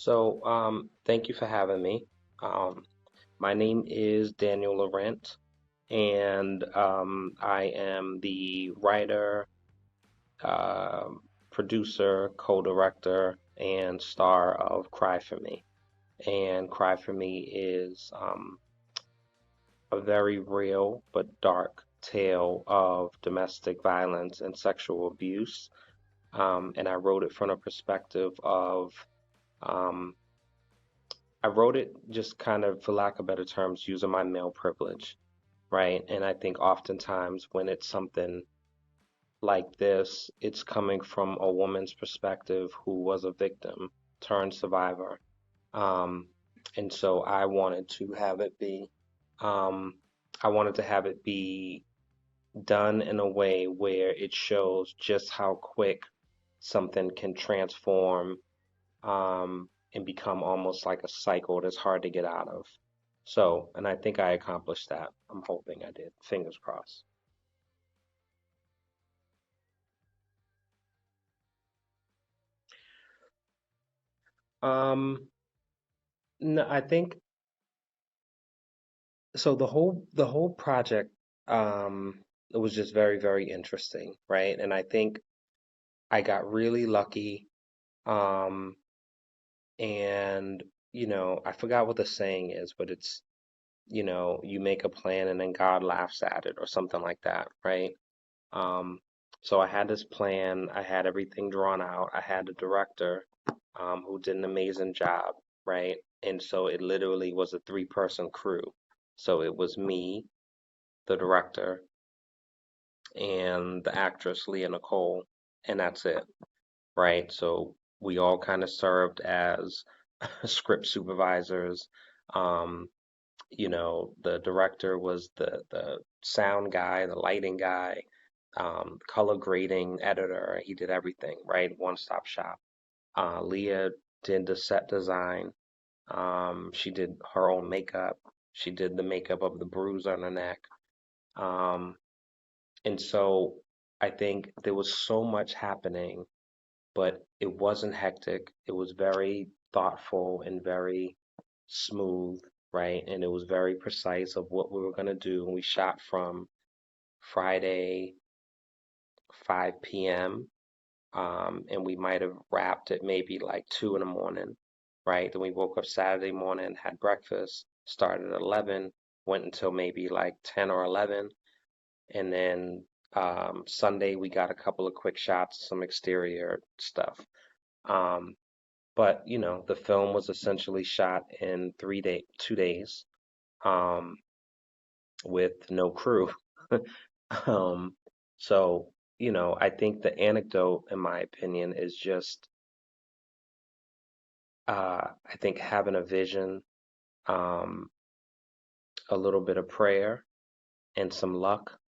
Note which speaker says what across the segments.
Speaker 1: Thank you for having me. Um, my name is Daniel Laurent, and I am the writer, uh, producer, co-director, and star of Cry for Me. And Cry for Me is a very real but dark tale of domestic violence and sexual abuse. And I wrote it from a perspective of um, I wrote it just kind of, for lack of better terms, using my male privilege, right? And I think oftentimes when it's something like this, it's coming from a woman's perspective who was a victim turned survivor. Um, and so um, I wanted to have it be done in a way where it shows just how quick something can transform and become almost like a cycle that's hard to get out of. So, and I think I accomplished that. I'm hoping I did. Fingers crossed. Um, no, I think so. The whole project, it was just very, very interesting, right? And I think I got really lucky. Um, and I forgot what the saying is, but it's, you make a plan and then God laughs at it or something like that, right? Um, so I had this plan, I had everything drawn out, I had a director who did an amazing job, right? And so it literally was a three-person crew. So it was me, the director, and the actress Leah Nicole, and that's it, right? So we all kind of served as script supervisors. Um, the director was the sound guy, the lighting guy, color grading editor. He did everything, right? One-stop shop. Leah did the set design. She did her own makeup. She did the makeup of the bruise on her neck. Um, and so I think there was so much happening, but it wasn't hectic. It was very thoughtful and very smooth, right? And it was very precise of what we were going to do. And we shot from Friday, 5 p.m. And we might have wrapped at maybe like 2 in the morning, right? Then we woke up Saturday morning, had breakfast, started at 11, went until maybe like 10 or 11. And then Sunday, we got a couple of quick shots, some exterior stuff. Um, but the film was essentially shot in 2 days, um, with no crew. Um, so, I think the anecdote, in my opinion, is just, I think having a vision, um, a little bit of prayer, and some luck,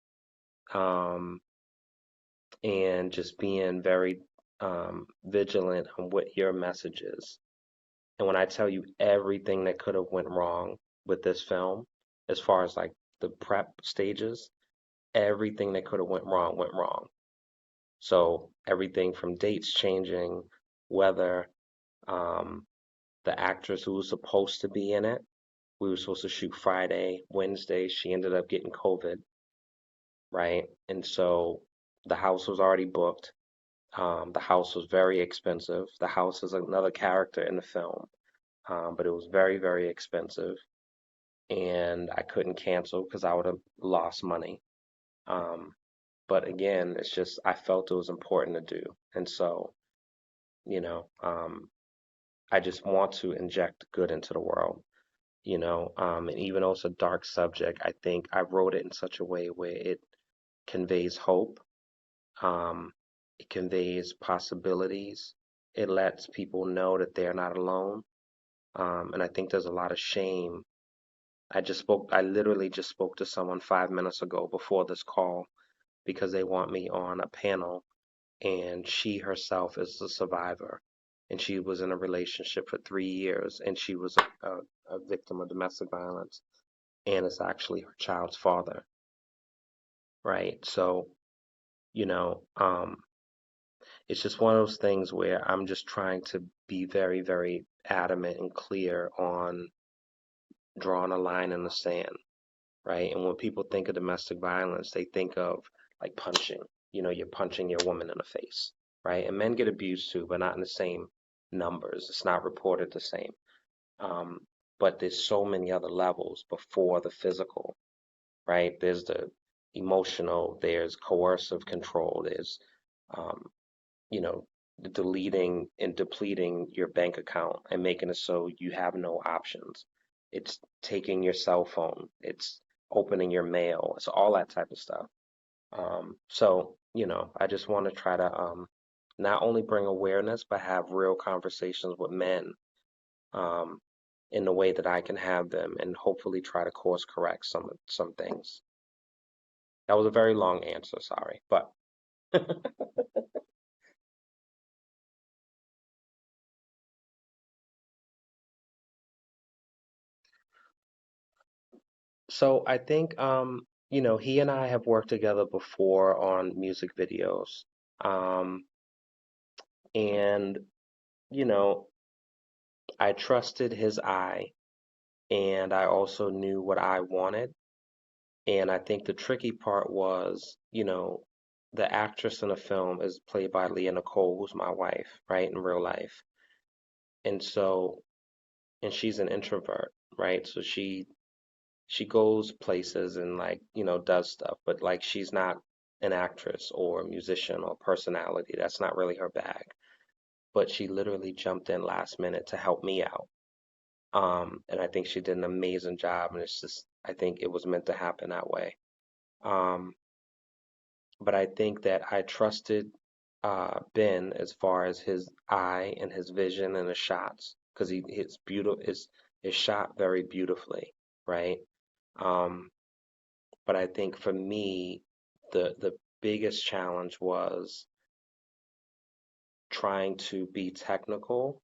Speaker 1: um, and just being very vigilant on what your message is. And when I tell you everything that could have went wrong with this film, as far as like the prep stages, everything that could have went wrong. So everything from dates changing, whether um, the actress who was supposed to be in it, we were supposed to shoot Friday, Wednesday, she ended up getting COVID, right? And so the house was already booked. The house was very expensive. The house is another character in the film, but it was very, very expensive. And I couldn't cancel because I would have lost money. Um, but again, it's just I felt it was important to do. And so, you know, um, I just want to inject good into the world, and even though it's a dark subject, I think I wrote it in such a way where it conveys hope, um, it conveys possibilities, it lets people know that they're not alone. And I think there's a lot of shame. I literally just spoke to someone 5 minutes ago before this call because they want me on a panel, and she herself is a survivor, and she was in a relationship for 3 years, and she was a victim of domestic violence, and is actually her child's father, right? So, you know, um, it's just one of those things where I'm just trying to be very, very adamant and clear on drawing a line in the sand, right? And when people think of domestic violence, they think of like punching. You're punching your woman in the face, right? And men get abused too, but not in the same numbers. It's not reported the same. Um, but there's so many other levels before the physical, right? There's the emotional, there's coercive control, there's, um, you know, deleting and depleting your bank account and making it so you have no options. It's taking your cell phone, it's opening your mail, it's all that type of stuff. So, I just want to try to not only bring awareness, but have real conversations with men um, in the way that I can have them, and hopefully try to course correct some things. That was a very long answer, sorry. But so I think he and I have worked together before on music videos. Um, and you know, I trusted his eye, and I also knew what I wanted. And I think the tricky part was, the actress in the film is played by Leah Nicole, who's my wife, right, in real life. And so, and she's an introvert, right? So she goes places and like, does stuff, but like she's not an actress or a musician or personality. That's not really her bag. But she literally jumped in last minute to help me out. And I think she did an amazing job, and it's just I think it was meant to happen that way. Um, but I think that I trusted Ben as far as his eye and his vision and his shots because his beautiful is shot very beautifully, right? Um, but I think for me, the biggest challenge was trying to be technical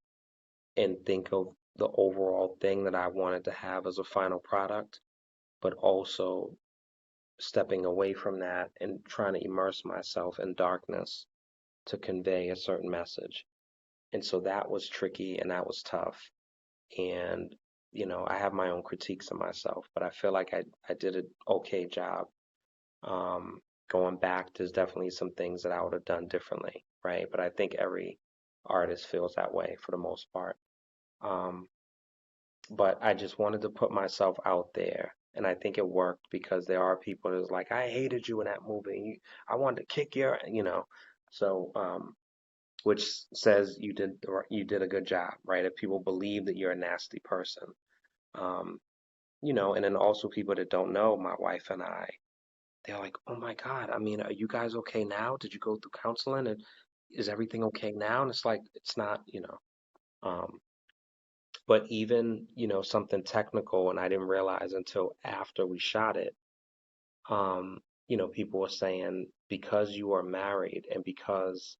Speaker 1: and think of the overall thing that I wanted to have as a final product, but also stepping away from that and trying to immerse myself in darkness to convey a certain message. And so that was tricky and that was tough. And, I have my own critiques of myself, but I feel like I did an okay job. Um, Going back, there's definitely some things that I would have done differently, right? But I think every artist feels that way for the most part. Um, but I just wanted to put myself out there. And I think it worked because there are people that's like, I hated you in that movie. I wanted to kick your. So, which says you did a good job, right? If people believe that you're a nasty person, um, and then also people that don't know my wife and I, they're like, oh my God, I mean, are you guys okay now? Did you go through counseling and is everything okay now? And it's like, it's not. Um, but even, something technical, and I didn't realize until after we shot it, um, people were saying because you are married and because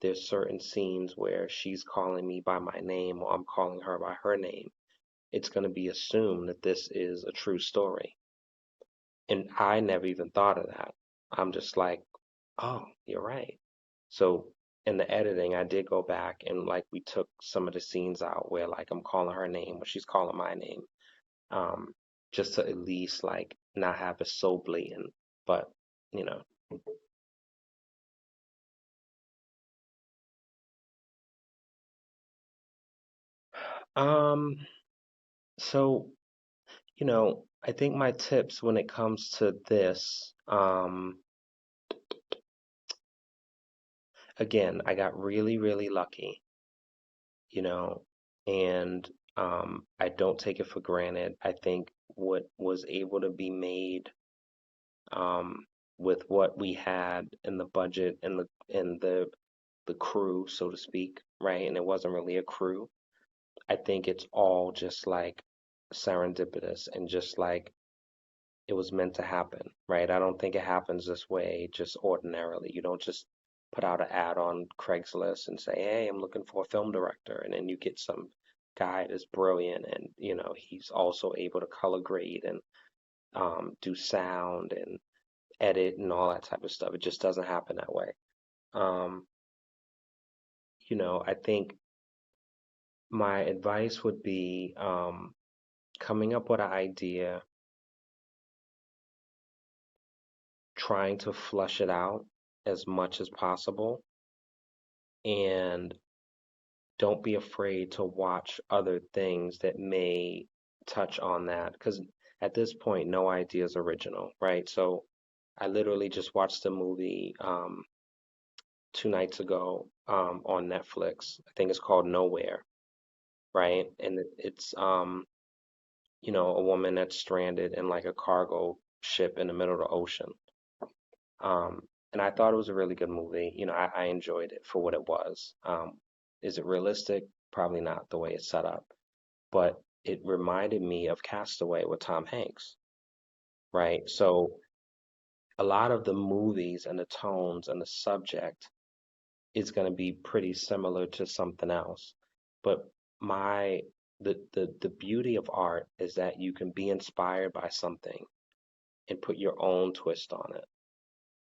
Speaker 1: there's certain scenes where she's calling me by my name or I'm calling her by her name, it's going to be assumed that this is a true story. And I never even thought of that. I'm just like, oh, you're right. So in the editing, I did go back and like we took some of the scenes out where like I'm calling her name or she's calling my name, um, just to at least like not have it so blatant. But you know, um, so I think my tips when it comes to this, again, I got really, really lucky, you know, and I don't take it for granted. I think what was able to be made um, with what we had in the budget and the crew, so to speak, right? And it wasn't really a crew. I think it's all just like serendipitous and just like it was meant to happen, right? I don't think it happens this way just ordinarily. You don't just put out an ad on Craigslist and say, "Hey, I'm looking for a film director," and then you get some guy that's brilliant and he's also able to color grade and do sound and edit and all that type of stuff. It just doesn't happen that way. Um, I think my advice would be coming up with an idea, trying to flush it out as much as possible, and don't be afraid to watch other things that may touch on that. Because at this point, no idea is original, right? So I literally just watched a movie 2 nights ago on Netflix. I think it's called Nowhere, right? And it's a woman that's stranded in like a cargo ship in the middle of the ocean. And I thought it was a really good movie. I enjoyed it for what it was. Is it realistic? Probably not the way it's set up, but it reminded me of Castaway with Tom Hanks, right? So a lot of the movies and the tones and the subject is going to be pretty similar to something else. But my the beauty of art is that you can be inspired by something and put your own twist on it.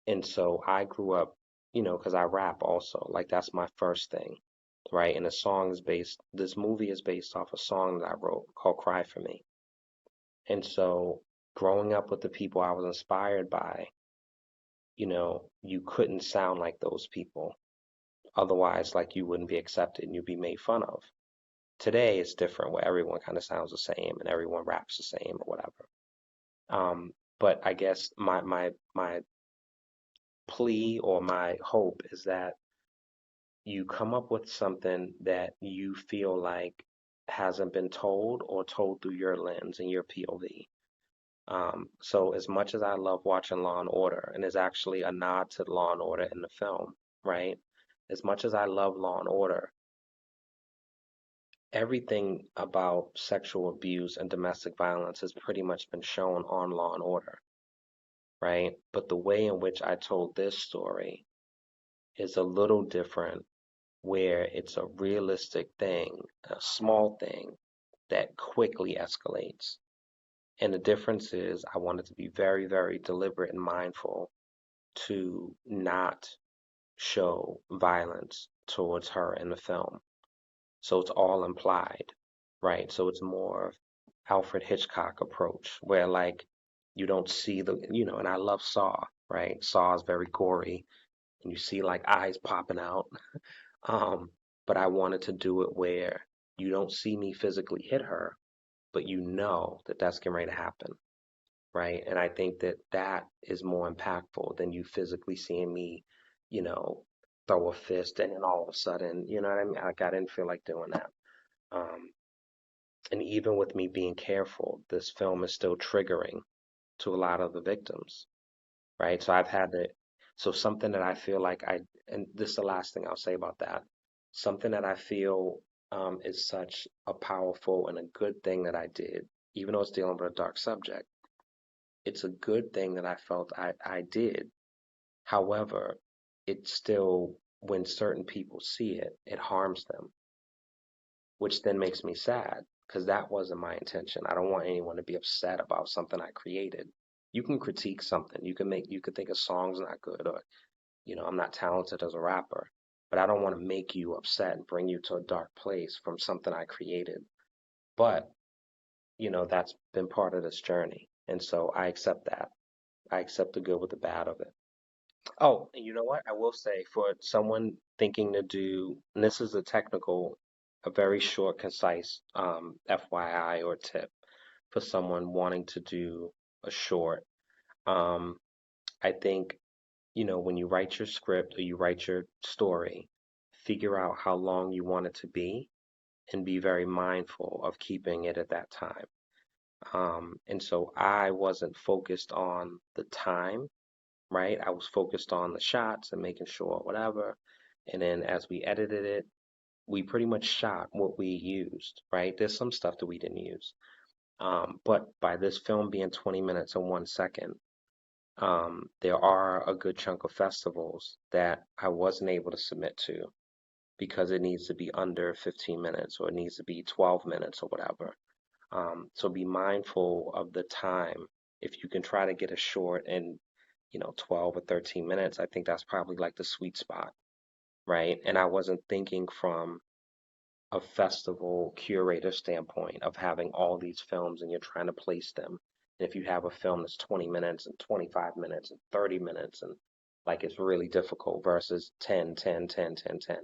Speaker 1: And so I grew up, because I rap also, like that's my first thing, right? And this movie is based off a song that I wrote called Cry for Me. And so growing up with the people I was inspired by, you couldn't sound like those people. Otherwise, like you wouldn't be accepted and you'd be made fun of. Today it's different where everyone kind of sounds the same and everyone raps the same or whatever. But I guess my plea or my hope is that you come up with something that you feel like hasn't been told or told through your lens and your POV. So as much as I love watching Law and Order, and there's actually a nod to Law and Order in the film, right? As much as I love Law and Order, everything about sexual abuse and domestic violence has pretty much been shown on Law and Order, right? But the way in which I told this story is a little different, where it's a realistic thing, a small thing that quickly escalates. And the difference is I wanted to be very, very deliberate and mindful to not show violence towards her in the film. So it's all implied, right? So it's more of Alfred Hitchcock approach where like you don't see and I love Saw, right? Saw is very gory and you see like eyes popping out. Um, but I wanted to do it where you don't see me physically hit her, but you know that that's getting ready to happen, right? And I think that that is more impactful than you physically seeing me, you know, throw a fist and then all of a sudden, you know what I mean? Like I didn't feel like doing that. Um, and even with me being careful, this film is still triggering to a lot of the victims, right? So I've had to, so something that I feel like and this is the last thing I'll say about that, something that I feel is such a powerful and a good thing that I did, even though it's dealing with a dark subject, it's a good thing that I felt I did. However, it still, when certain people see it, it harms them, which then makes me sad because that wasn't my intention. I don't want anyone to be upset about something I created. You can critique something. You could think a song's not good or, I'm not talented as a rapper, but I don't want to make you upset and bring you to a dark place from something I created. But, that's been part of this journey. And so I accept that. I accept the good with the bad of it. Oh, and you know what? I will say for someone thinking to do, and this is a very short, concise FYI or tip for someone wanting to do a short. Um, I think, when you write your script or you write your story, figure out how long you want it to be and be very mindful of keeping it at that time. And so I wasn't focused on the time, right? I was focused on the shots and making sure whatever. And then as we edited it, we pretty much shot what we used, right? There's some stuff that we didn't use. But by this film being 20 minutes and 1 second, there are a good chunk of festivals that I wasn't able to submit to because it needs to be under 15 minutes or it needs to be 12 minutes or whatever. So be mindful of the time. If you can try to get a short in 12 or 13 minutes, I think that's probably like the sweet spot. right? And I wasn't thinking from a festival curator standpoint of having all these films and you're trying to place them. And if you have a film that's 20 minutes and 25 minutes and 30 minutes and like it's really difficult versus 10, 10, 10, 10, 10.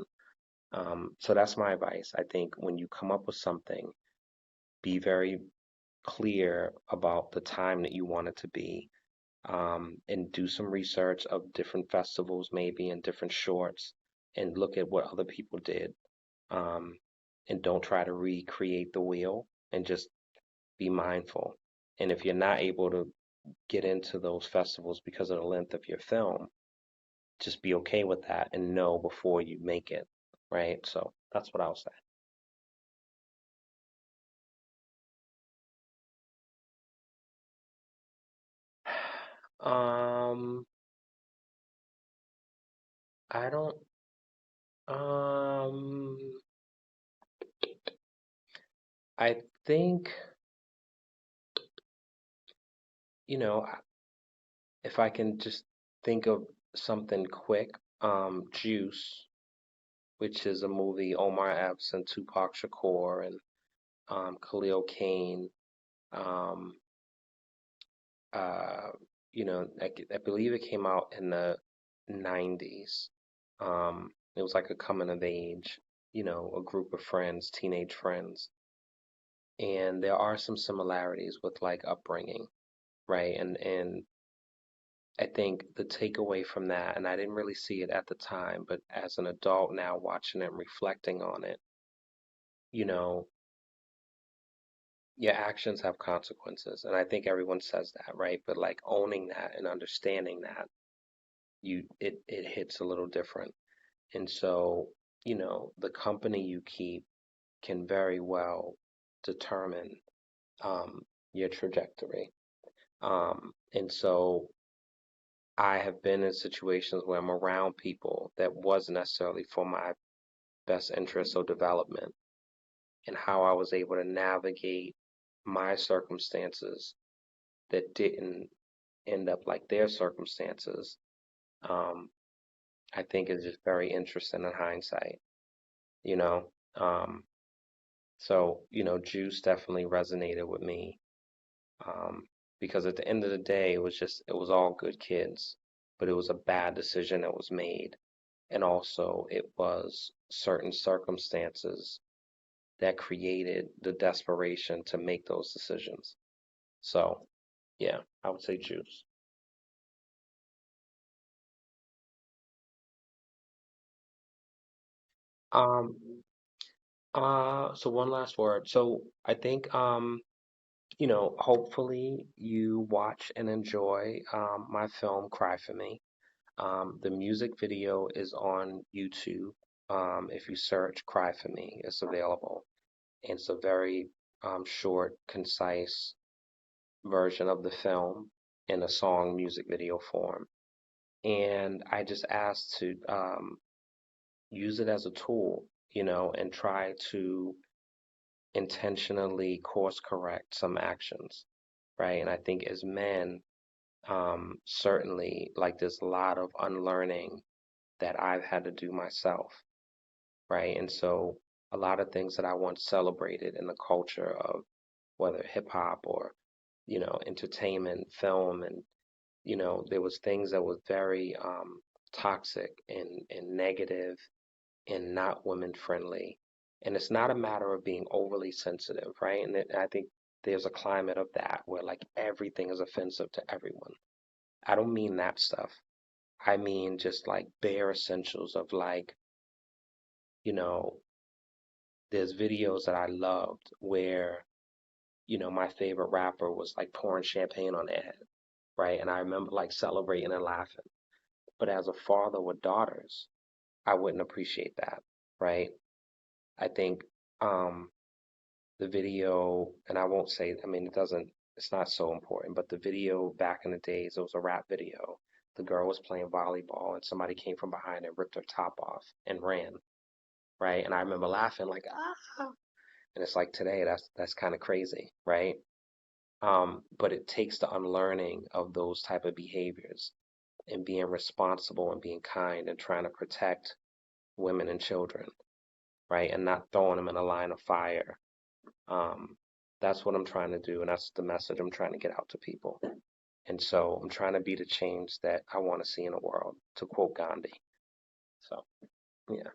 Speaker 1: So that's my advice. I think when you come up with something, be very clear about the time that you want it to be, and do some research of different festivals, maybe and different shorts, and look at what other people did. Um, and don't try to recreate the wheel and just be mindful. And if you're not able to get into those festivals because of the length of your film, just be okay with that and know before you make it, right? So that's what I'll say. Um, I don't, um, I think, you know, if I can just think of something quick, Juice, which is a movie, Omar Epps and Tupac Shakur and Khalil Kain, um, uh, I believe it came out in the 90s. It was like a coming of age, a group of friends, teenage friends. And there are some similarities with like upbringing, right? And I think the takeaway from that, and I didn't really see it at the time, but as an adult now watching it and reflecting on it, you know, your actions have consequences. And I think everyone says that, right? But like owning that and understanding that, it hits a little different. And so, the company you keep can very well determine your trajectory. And so I have been in situations where I'm around people that wasn't necessarily for my best interest or development, and how I was able to navigate my circumstances that didn't end up like their circumstances. um, I think is just very interesting in hindsight, you know. So, Juice definitely resonated with me, um, because at the end of the day, it was all good kids, but it was a bad decision that was made. And also, it was certain circumstances that created the desperation to make those decisions. So, yeah, I would say Juice. Um, so one last word. So I think, hopefully you watch and enjoy my film Cry for Me. The music video is on YouTube. If you search Cry for Me, it's available. And it's a very short, concise version of the film in a song music video form. And I just asked to use it as a tool, and try to intentionally course correct some actions, right? And I think as men, certainly, like there's a lot of unlearning that I've had to do myself, right? And so a lot of things that I once celebrated in the culture of whether hip hop or, entertainment, film, and, there was things that was very toxic and negative and not women friendly. And it's not a matter of being overly sensitive, right? And I think there's a climate of that where like everything is offensive to everyone. I don't mean that stuff. I mean just like bare essentials of like, you know, there's videos that I loved where, my favorite rapper was like pouring champagne on their head, right? And I remember like celebrating and laughing. But as a father with daughters, I wouldn't appreciate that, right? I think um the video, and I won't say, I mean, it's not so important, but the video back in the days, it was a rap video. The girl was playing volleyball and somebody came from behind and ripped her top off and ran, right? And I remember laughing like, ah, and it's like today, that's kind of crazy, right? But it takes the unlearning of those type of behaviors and being responsible and being kind and trying to protect women and children, right? And not throwing them in a line of fire. Um, that's what I'm trying to do, and that's the message I'm trying to get out to people. And so I'm trying to be the change that I want to see in the world, to quote Gandhi. So, yeah.